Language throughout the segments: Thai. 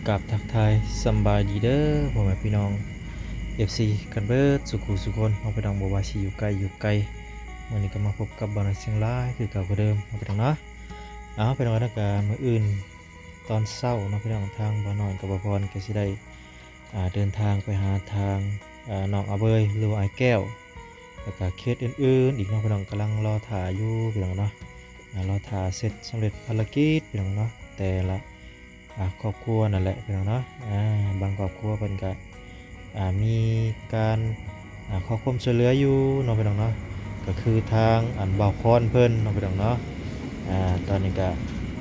กับทักทายสำบายดีเด้อพ่อแม่พี่น้อง FC กันเบิดสุขุสุคนพ่อพี่น้องบ่ว่าสิอยู่ไกลอยู่ไกลมื้อนี้ก็มาพบกับบ่าวน้อยเสียงรายคือเก่าคือเดิมพ่อพี่น้องเนาะพี่น้องแล้วก็มื้ออื่นตอนเช้าเนาะพี่น้องทางบ่าวน้อยกับบ่าวพรก็สิได้เดินทางไปหาทางน้องอาเบยหรือว่าอ้ายแก้วแล้วก็เคสอื่นๆอีกเนาะพี่น้องกำลังรอท่าอยู่พี่น้องเนาะรอท่าเสร็จสำเร็จภารกิจพี่น้องเนาะแต่ละ ครอบครัวนั่นแหละพี่น้องเนาะบางครอบครัวเพิ่นก็มีการขอความช่วยเหลืออยู่เนาะพี่น้องเนาะก็คือทางบ่าวคอนเพิ่นเนาะพี่น้องเนาะตอนนี้ก็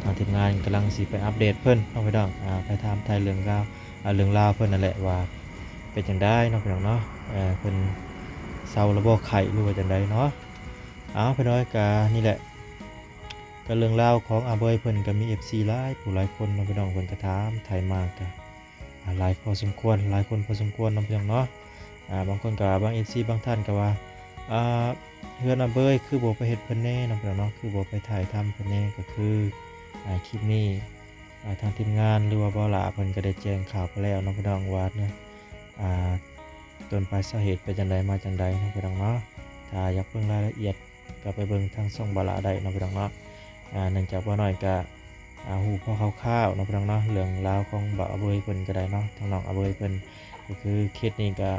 ทางทีมงานกำลังสิไปอัปเดตเพิ่นเนาะพี่น้องไปถามไทยเรื่องราวเพิ่นนั่นแหละว่าเป็นจังได๋เนาะพี่น้องเนาะเพิ่นเซาระบบไข้หรือว่าจังไดเนาะพี่น้อยก็นี่แหละ ก็เรื่องราวของอาเบยเพิ่นก็มี FC หลายผู้หลายคนเนาะพี่น้องเพิ่นก็ถามไทยมากก็หลายพอสมควรหลายคนพอสมควรเนาะพี่น้องเนาะบางคนก็บาง FC บางท่านก็ว่าอ่าเฮือนอาเบยคือบ่ไปเฮ็ดเพิ่นแน่เนาะพี่น้องเนาะคือบ่ไปถ่ายทำเพิ่นแน่ก็คือคลิปนี้ทางทีมงานหรือว่าบ่าวหลาเพิ่นก็ได้แจ้งข่าวไปแล้วเนาะพี่น้องว่าเนาะอ่าต้นปลายสาเหตุเป็นจังไดมาจังใดเนาะพี่น้องเนาะถ้าอยากเบิ่งรายละเอียดก็ไปเบิ่งทางช่องบ่าวหลาได้เนาะพี่น้องเนาะ เนื่องจากว่าน้อยก็ฮู้พอคร่าวๆเนาะพี่น้องเนาะเรื่องราวของบ่าวอาเบยเพิ่นก็ได้เนาะทางน้องอาเบยเพิ่นก็คือเคสนี้ก็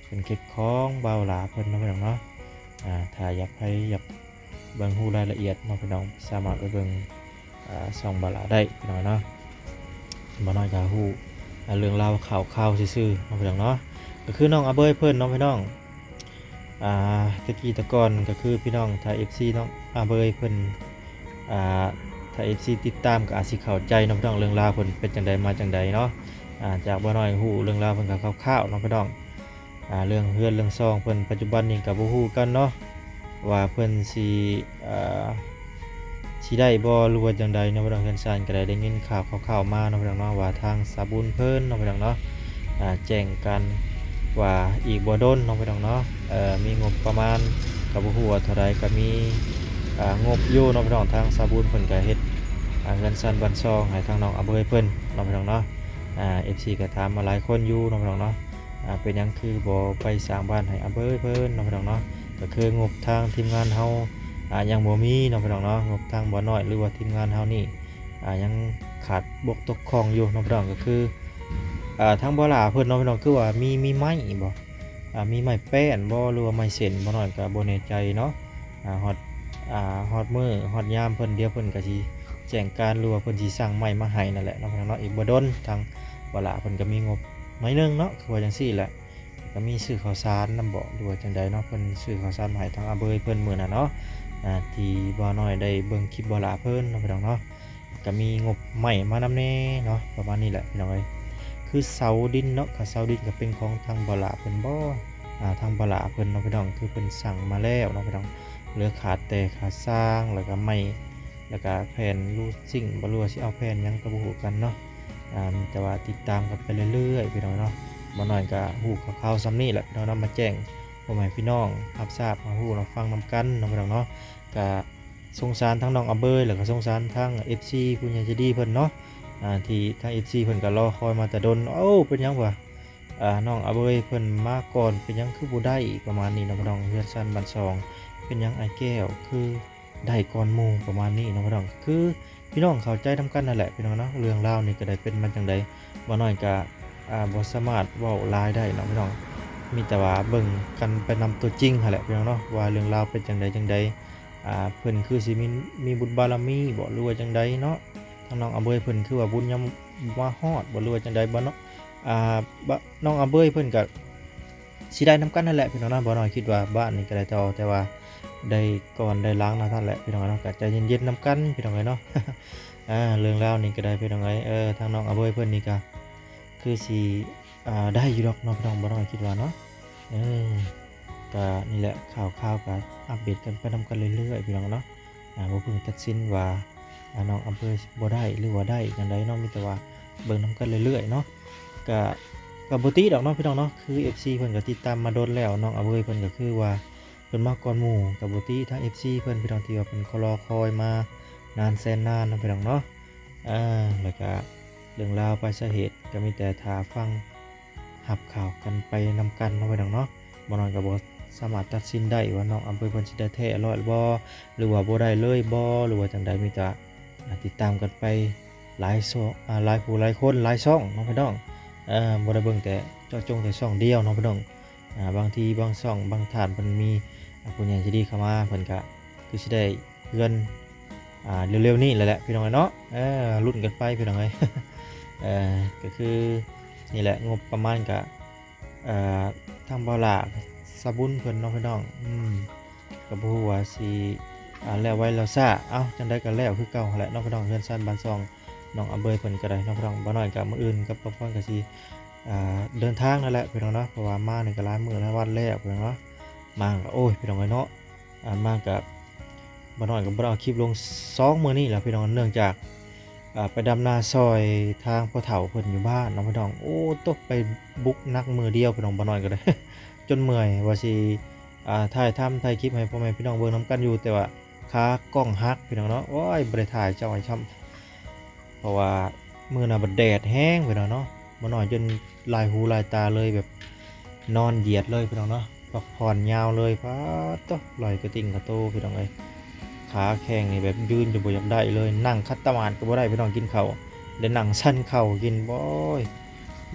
เป็นเคสของบ่าวหลาเพิ่นเนาะพี่น้องเนาะถ้าอยากเบิ่งฮู้รายละเอียดเนาะพี่น้องสามารถไปเบิ่งช่องบ่าวหลาได้พี่น้องเนาะบ่น้อยก็ฮู้เรื่องราวข่าวๆซื่อๆเนาะพี่น้องเนาะก็คือน้องอาเบยเพิ่นเนาะพี่น้องอ่าตะกี้แตะก่อนก็คือพี่น้องถ้า FC น้องอาเบยเพิ่น อ่าถ้า FC ติดตามก็อาจสิเข้าใจเนาะพี่น้องเรื่องราวเพิ่นเป็นจังใดมาจังใดเนาะจากบ่น้อยฮู้เรื่องราวเพิ่นก็คร่าวๆเนาะพี่น้องเรื่องเฮือนเรื่องซองเพิ่นปัจจุบันนี้ก็บ่ฮู้กันเนาะว่าเพิ่นสิอ่าสิได้บ่หรือว่าจังใดเนาะพี่น้องเฮือนซ่านก็ได้ยินข่าวคร่าวๆมาเนาะพี่น้องเนาะว่าทางสาบุญเพิ่นเนาะพี่น้องเนาะแจ้งกันว่าอีกบ่โดนเนาะพี่น้องเนาะมีงบประมาณก็บ่ฮู้ว่าเท่าใดก็มีงบอยู่เนาะพี่น้องทางสาบุญเพิ่นก็เฮ็ดเงินสั่นบันซองให้ทางน้องอาเบยเพิ่นเนาะพี่น้องเนาะFC ก็ถามมาหลายคนอยู่เนาะพี่น้องเนาะเป็นหยังคือบ่ไปสร้างบ้านให้อาเบยเพิ่นเนาะพี่น้องเนาะก็คืองบทางทีมงานเฮายังบ่มีเนาะพี่น้องเนาะงบทางบ่น้อยหรือว่าทีมงานเฮานี่ยังขาดบกตกของอยู่เนาะพี่น้องก็คือทางบ่หลาเพิ่นเนาะพี่น้องคือว่ามีไม้บ่มีไม้แป้นบ่หรือว่าไม้เส้นบ่น้อยก็บ่แน่ใจเนาะฮอด ฮอดมื้อฮอดยามเพิ่นเดี๋ยวเพิ่นก็สิแจ้งการหรือว่าเพิ่นสิสั่งใหม่มาให้นั่นแหละเนาะพี่น้องเนาะอีกบ่ดนทางบ่ล่ะเพิ่นก็มีงบหน่อยหนึงเนาะคือว่าจังซี่แหละก็มีซื้อข้าวสารนำบ่หรือว่าจังใดเนาะเพิ่นซื้อข้าวสารมาให้ทางอาเบยเพิ่นมื้อน่ะเนาะที่บ่น้อยได้เบิ่งคลิปบ่ล่ะเพิ่นเนาะพี่น้องเนาะก็มีงบใหม่มานำแน่เนาะประมาณนี้แหละพี่น้องเอ้ยคือเสาดินเนาะก็เสาดินก็เป็นของทางบ่ล่ะเพิ่นบ่ทางบ่ล่ะเพิ่นเนาะพี่น้องคือเพิ่นสั่งมาแล้วเนาะพี่น้อง เหลือขาดแต่ขาสร้างแล้วก็ไม้แล้วก็แผ่นรูดซิ่งบ่รู้ว่าสิเอาแผ่นหยังก็บ่ฮู้กันเนาะแต่ว่าติดตามกันไปเรื่อยๆพี่น้องเนาะบ่น้อยก็ฮู้คร่าวๆส่ำนี้แหละพี่น้องเนาะมาแจ้งพ่อแม่พี่น้องรับทราบมาฮู้รับฟังนำกันเนาะพี่น้องเนาะก็สงสารทั้งน้องอาเบยแล้วก็สงสารทั้ง FC ผู้ใหญ่ใจดีเพิ่นเนาะที่ทาง FC เพิ่นก็รอคอยมาแต่ดนโอ้เป็นหยังวะน้องอาเบยเพิ่นมาก่อนเป็นหยังคือบ่ได้ประมาณนี้เนาะพี่น้องเฮือนซั่นบ้านซอง เป็นหยังไอ้แก้วคือได้ก่อนหมู่ประมาณนี้เนาะพี่น้องคือพี่น้องเข้าใจนำกันนั่นแหละพี่น้องเนาะเรื่องราวนี่ก็ได้เป็นมาจังใดบ่น้อยก็บ่สามารถเว้าหลายได้เนาะพี่น้องมีแต่ว่าเบิ่งกันไปนำตัวจริงหั่นแหละพี่น้องเนาะว่าเรื่องราวเป็นจังใดเพิ่นคือสิมีบุญบารมีบ่หรือว่าจังใดเนาะทางน้องอาเบยเพิ่นคือว่าบุญยังมาฮอดบ่หรือว่าจังใดบ่เนาะอ่าบน้องอาเบยเพิ่นก็สิได้นำกันนั่นแหละพี่น้องเนาะบ่น้อยคิดว่าบ้านนี้ก็ได้ต่อแต่ว่า ได้ก่อนได้ล้างนะท่านแหละพี่น้องเนาะก็ใจเย็นๆนำกันพี่น้องเนาะเรื่องราวนี่ก็ได้พี่น้องทางน้องอาเบยเพิ่นนี่ก็คือสิได้อยู่ดอกเนาะพี่น้องบ่น้อยคิดว่าเนาะเออก็นี่แหละข่าวๆก็อัปเดตกันไปนำกันเรื่อยๆพี่น้องเนาะบ่เพิ่งตัดสินว่าน้องอาเบยบ่ได้หรือว่าได้จังไดเนาะมีแต่ว่าเบิ่งนำกันเรื่อยๆเนาะก็ก็บ่ติดอกเนาะพี่น้องเนาะคือ FC เพิ่นก็ติดตามมาโดนแล้วน้องอาเบยเพิ่นก็คือว่า เพิ่นมาก่อนหมู่กับบ่ติทาง FC เพิ่นพี่น้องที่ว่าเพิ่นเขารอคอยมานานแสนนานเนาะพี่น้องเนาะแล้วก็ เรื่องราวปลายสาเหตุก็มีแต่ท่าฟังหับข่าวกันไปนำกันเนาะพี่น้องเนาะบ่น้อยก็บ่สามารถตัดสินได้ว่าน้องอำเภอเพิ่นสิได้แท้ร้อยบ่หรือว่าบ่ได้เลยบ่หรือว่าจังใดมีแต่ติดตามกันไปหลายหลายผู้หลายคนหลายช่องเนาะพี่น้องบ่ได้เบิ่งแต่เจาะจงแต่ช่องเดียวเนาะพี่น้องบางทีบางช่องบางท่านเพิ่นมีผู้ใหญ่ใจดีเข้ามาเพิ่นก็คือสิได้เงินเร็วๆนี้แหละพี่น้องเนาะลุ้นกันไปพี่น้องเอ้ย ก็คือนี่แหละงบประมาณก็ทางบ่ล่ะสะบุญเพิ่นเนาะพี่น้องก็บ่ฮู้ว่าสิแล้วไว้แล้วซ่าเอ้าจังได๋ก็แล้วคือเก่าหั่นแหละเนาะพี่น้องเฮือนซ่านบ้านซ่องน้องอำเบยเพิ่นก็ได้เนาะพี่น้องบ่น้อยก็มื้ออื่นกับบ่พรก็สิเดินทางนั่นแหละพี่น้องเนาะเพราะว่ามานี่ก็หลายมื้อหลายวันแล้วพี่น้องเนาะมาก็โอ้ยพี่น้องเอ้ยเนาะมาก็บ่น้อยก็บ่ได้เอาคลิปลง2มื้อนี้แหละพี่น้องเนื่องจากไปดำนาซอยทางพ่อเฒ่าเพิ่นอยู่บ้านเนาะพี่น้องโอ้ตกไปบุกนักมื้อเดียวพี่น้องบ่น้อยก็ได้ จนเมื่อยว่าสิถ่ายถ่ายคลิปให้พ่อแม่พี่น้องเบิ่งนํกันอยู่แต่ว่าขากล้องหักพี่น้องเนาะโอ้ยบ่ได้ถ่ายเจ้าไอ้ช่ำเพราะว่ามื้อน่ะบัดแดดแห้งพี่น้องเนาะบ่น้อยจนลายหูลายตาเลยแบบนอนเหยียดเลยพี่น้องเนาะพักผ่อนยาวเลยป๊าดโตลอยกระติ่งกระโตพี่น้องเอ้ยขาแข้งนี่แบบยืนจนบ่อยากได้เลยนั่งคัตตะหมาดก็บ่ได้พี่น้องกินข้าวได้นั่งสั่นเข่ากินบ่ย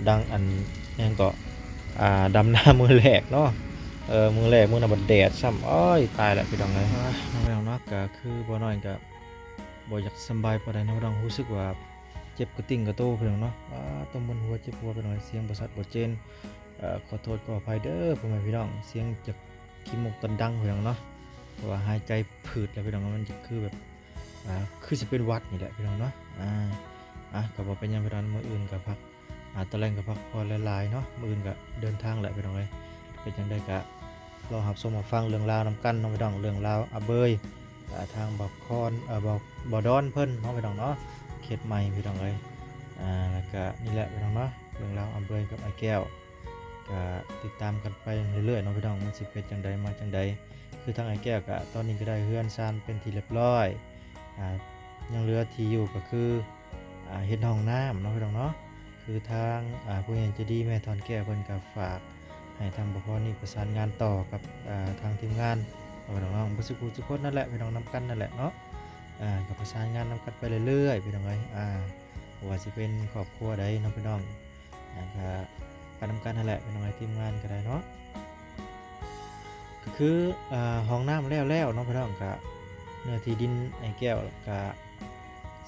ดังอันหยังก็ดำนามื้อแรกเนาะมื้อแรกมื้อน่ะบัดแดดซ้ำโอ๊ยตายแล้วพี่น้องเอ้ยน้องพี่น้องเนาะก็คือบ่น้อยก็บ่อยากสำบายปานใดเนาะพี่น้องรู้สึกว่าเจ็บกระติ่งกระโตพี่น้องเนาะต้มบนหัวเจ็บหัวไปหน่อยเสียงบ่ชัดบ่เจนขอโทษขออภัยเด้อพ่อแม่พี่น้องเสียงจากขี้มูกตันดังพี่น้องเนาะเพราะว่าหายใจผืดแล้วพี่น้องมันจะคือแบบคือสิเป็นหวัดนี่แหละพี่น้องเนาะก็บ่เป็นหยังพี่น้องมื้ออื่นก็พักตอนแรกก็พักผ่อนหลายๆเนาะมื้ออื่นก็เดินทางแหละพี่น้องเอ้ยเป็นจังได๋ก็รอรับชมรับฟังเรื่องราวนํกันเนาะพี่น้องเรื่องราวอาเบยทางบักคอนบ่ดอนเพิ่นเนาะพี่น้องเนาะเขตใหม่พี่น้องเอ้ยแล้วก็นี่แหละพี่น้องเนาะเรื่องราวอาเบยกับไอ้แก้วก็ติดตามกันไปเรื่อยๆเนาะพี่น้องมันสิเป็นจังใดมาจังใดคือทางไอ้แก้วก็ตอนนี้ก็ได้เฮือนซ่านเป็นที่เรียบร้อยยังเหลือที่อยู่ก็คือเฮ็ดห้องน้ำเนาะพี่น้องเนาะคือทางผู้ใหญ่ใจดีแม่ทอนแก้วเพิ่นก็ฝากให้ทางบ่พอนี่ประสานงานต่อกับทางทีมงานพี่น้องๆบ่สุขุทุกคนนั่นแหละพี่น้องนำกันนั่นแหละเนาะก็ประสานงานนำกันไปเรื่อยๆพี่น้องเอ้ยบ่ว่าสิเป็นครอบครัวใดเนาะพี่น้องก็ไปนำกันนั่นแหละพี่น้องเอ้ยทีมงานก็ได้เนาะก็คือห้องน้ำแล้วเนาะพี่น้องก็เนื้อที่ดินไอ้แก้วก็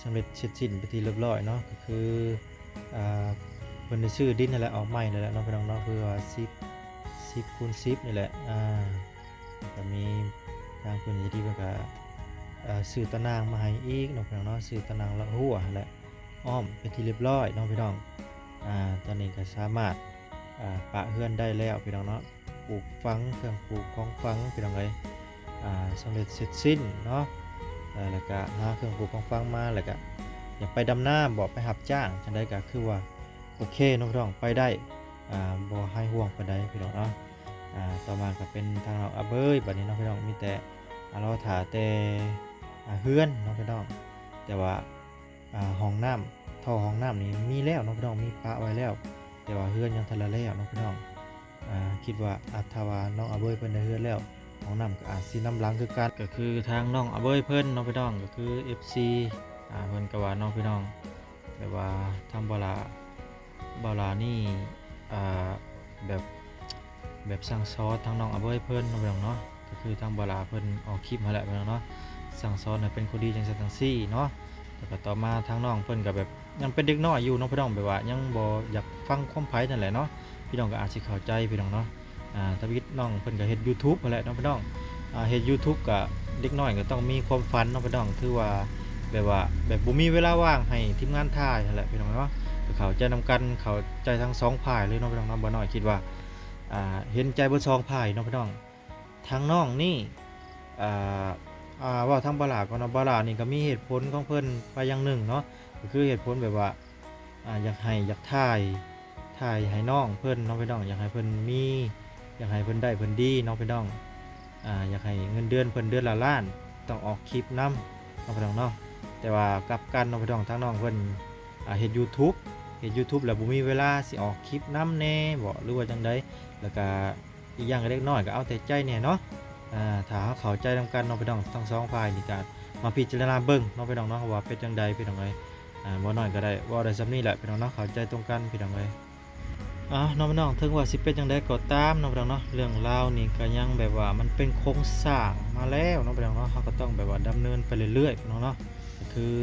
สำเร็จเสร็จสิ้นไปที่เรียบร้อยเนาะก็คือเพิ่นได้ซื้อดินนั่นแหละออกใหม่นั่นแหละเนาะพี่น้องเนาะคือว่า10คูณ10นี่แหละก็มีทางเพิ่นอยู่ที่เพิ่นก็ซื้อตะนางมาให้อีกเนาะพี่น้องเนาะซื้อตะนางละหัวนั่นแหละอ้อมเป็นที่เรียบร้อยเนาะพี่น้องตอนนี้ก็สามารถปะเฮือนได้แล้วพี่น้องเนาะปลูกฝังเครื่องปลูกของฝังพี่น้องเอ้ยสำเร็จเสร็จสิ้นเนาะแล้วก็หาเครื่องปลูกของฝังมาแล้วก็อยากไปดำนาบ่ไปรับจ้างจังได๋ก็คือว่าโอเคเนาะพี่น้องไปได้บ่ให้ห่วงปานใดพี่น้องเนาะต่อมาก็เป็นทางเราอาเบยบัดนี้เนาะพี่น้องมีแต่รอท่าแต่เฮือนเนาะพี่น้องแต่ว่าห้องน้ำท่อห้องน้ำนี่มีแล้วเนาะพี่น้องมีปะไว้แล้วแต่ว่าเฮือนยังทันละแล้วเนาะพี่น้องคิดว่าถ้าว่าน้องอาเบยเพิ่นได้เฮือนแล้วห้องน้ำก็อาจสินำหลังคือกันก็คือทางน้องอาเบยเพิ่นเนาะพี่น้องก็คือ FC เพิ่นก็ว่าน้องพี่น้องแบบว่าทางบ่ลานี่แบบสั่งซอสทางน้องอาเบยเพิ่นเนาะพี่น้องเนาะก็คือทางบ่ลาเพิ่นออกคลิปมาแล้วพี่น้องเนาะสั่งซอสให้เป็นคนดีจังซั่นจังซี่เนาะแล้วก็ต่อมาทางน้องเพิ่นก็แบบยังเป็นเด็กน้อยอยู่เนาะพี่น้องแบบว่ายังบ่อยากฟังความไผนั่นแหละเนาะพี่น้องก็อาจสิเข้าใจพี่น้องเนาะทวิตน้องเพิ่นก็เฮ็ด YouTube นั่นแหละเนาะพี่น้องเฮ็ด YouTube ก็เด็กน้อยก็ต้องมีความฝันเนาะพี่น้องถือว่าแบบบ่มีเวลาว่างให้ทีมงานถ่ายนั่นแหละพี่น้องเนาะก็เข้าใจนำกันเข้าใจทั้งสองฝ่ายเลยเนาะพี่น้องเนาะบ่น้อยคิดว่าเห็นใจเบิดสองฝ่ายเนาะพี่น้องทางน้องนี่อ่าเว้าทางบ่ล่าก่อนเนาะบ่ล่านี่ก็มีเหตุผลของเพิ่นไปอย่างหนึ่งเนาะก็คือเหตุผลแบบว่าอยากถ่ายให้น้องเพิ่นเนาะพี่น้องอยากให้เพิ่นมีอยากให้เพิ่นได้เพิ่นดีเนาะพี่น้องอยากให้เงินเดือนเพิ่นเดือนละล้านต้องออกคลิปนำเนาะพี่น้องเนาะแต่ว่ากลับกันเนาะพี่น้องทางน้องเพิ่น เฮ็ดยูทูบแล้วบ่มีเวลาสิออกคลิปนำแหน่บ่หรือว่าจังใดแล้วก็อีกอย่างก็เล็กน้อยก็เอาแต่ใจแหน่เนาะถ้าเราเข้าใจนำกันเนาะพี่น้องทั้งสองฝ่ายนี่ก็มาพิจารณาเบิ่งเนาะพี่น้องเนาะว่าเป็นจังใดพี่น้องเอ้ยบ่น้อยก็ได้เว้าได้ส่ำนี้แหละพี่น้องเนาะเข้าใจตรงกันพี่น้องเอ้ยน้องพี่น้องถึงว่าสิเป็นจังใดก็ตามเนาะพี่น้องเนาะเรื่องราวนี่ก็ยังแบบว่ามันเป็นโครงสร้างมาแล้วเนาะพี่น้องเนาะเราก็ต้องแบบว่าดำเนินไปเรื่อยๆพี่น้องเนาะก็คือ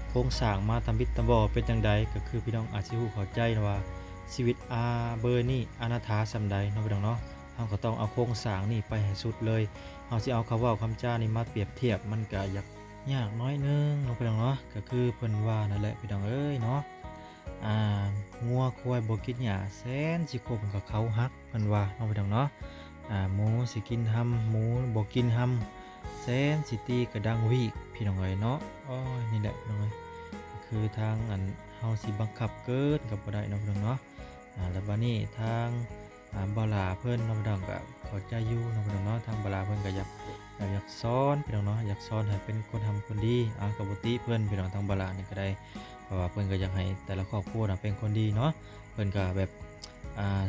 โครงสร้างมาทำบิดตำบ่เป็นจังใดก็คือพี่น้องอาจสิฮู้เข้าใจนะว่าชีวิตเบอร์นี่อนาถาส่ำใดเนาะพี่น้องเนาะเราก็ต้องเอาโครงสร้างนี่ไปให้สุดเลยเราสิเอาคำเว้าคำจานี่มาเปรียบเทียบมันก็ยากน้อยหนึงเนาะพี่น้องเนาะก็คือเพิ่นว่านั่นแหละพี่น้องเอ้ยเนาะอ่างัวควายบ่กินหญ้าแสนสิคมกับเขาฮักเพิ่นว่าเนาะพี่น้องเนาะหมูสิกินหำหมูบ่กินหำแสนสิตีกระดังวีกพี่น้องเอ้ยเนาะโอ้ยนี่แหละพี่น้องเอ้ยก็คือทางเฮาสิบังคับเกินก็บ่ได้เนาะพี่น้องเนาะแล้วบัดนี้ทางบ่าวหลาเพิ่นเนาะพี่น้องก็เข้าใจอยู่เนาะพี่น้องเนาะทางบ่าวหลาเพิ่นก็อยากสอนพี่น้องเนาะอยากสอนให้เป็นคนทำคนดีก็บ่ติเพิ่นพี่น้องทางบ่าวหลานี่ก็ได้เพราะว่าเพิ่นก็อยากให้แต่ละครอบครัวน่ะเป็นคนดีเนาะเพิ่นก็แบบ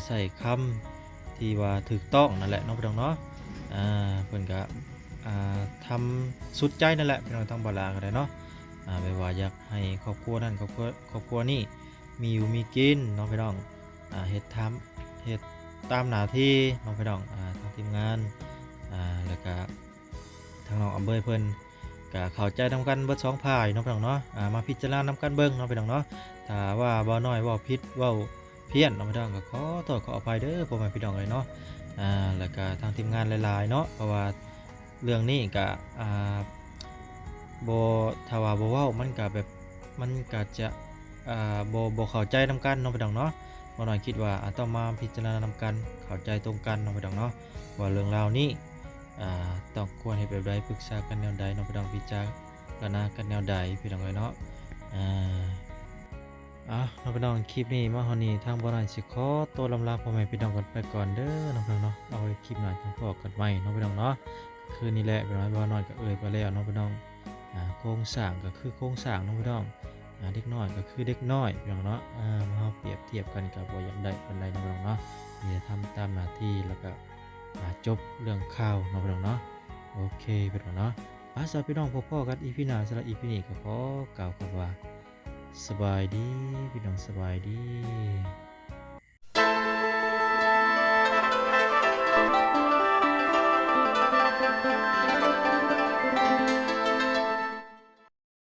ใช้คำที่ว่าถูกต้องนั่นแหละเนาะพี่น้องเนาะเพิ่นก็ทำสุดใจนั่นแหละพี่น้องทางบ่าวหลาก็ได้เนาะแบบว่าอยากให้ครอบครัวนั้นครอบครัวนี้มีอยู่มีกินเนาะพี่น้องเฮ็ดเฮ็ดตามหน้าที่เนาะพี่น้องทางทีมงานแล้วก็ทางน้องอำเบยเพิ่นก็เข้าใจนำกันเบิดสองฝ่ายเนาะพี่น้องเนาะมาพิจารณานำกันเบิ่งเนาะพี่น้องเนาะถ้าว่าบ่น้อยเว้าผิดเว้าเพี้ยนเนาะพี่น้องก็ขอโทษขออภัยเด้อพ่อแม่พี่น้องเอ้ยเนาะแล้วก็ทางทีมงานหลายๆเนาะเพราะว่าเรื่องนี้ก็บ่ถ้าว่าบ่เว้ามันก็แบบมันก็จะบ่เข้าใจนำกันเนาะพี่น้องเนาะบ่น้อยคิดว่าต้องมาพิจารณานำกันเข้าใจตรงกันเนาะพี่น้องเนาะว่าเรื่องราวนี้ต้องควรเฮ็ดแบบใดปรึกษากันแนวใดเนาะพี่น้องพิจารณากันแนวใดพี่น้องเอ้ยเนาะอ่าน้องพี่น้องคลิปนี้มาฮอดนี้ทางบ่น้อยสิขอตัวลำลาพ่อแม่พี่น้องกันไปก่อนเด้อน้องพี่น้องเนาะเอาไว้คลิปหน้าจังพบกันใหม่เนาะพี่น้องเนาะคืนนี้แหละพี่น้องบ่น้อยก็เอ่ยไปแล้วเนาะพี่น้องโครงสร้างก็คือโครงสร้างเนาะพี่น้องเด็กน้อยก็คือเด็กน้อยพี่น้องเนาะมาเฮาเปรียบเทียบกันก็บ่อยากได้ปานใดเนาะพี่น้องเนาะมีแต่ทำตามหน้าที่แล้วก็จบเรื่องข่าวเนาะพี่น้องเนาะโอเคพี่น้องเนาะสำหรับพี่น้องพบกัน EP หน้าสำหรับ EP นี้ก็ขอกล่าวคำว่าสบายดีพี่น้องสบายดี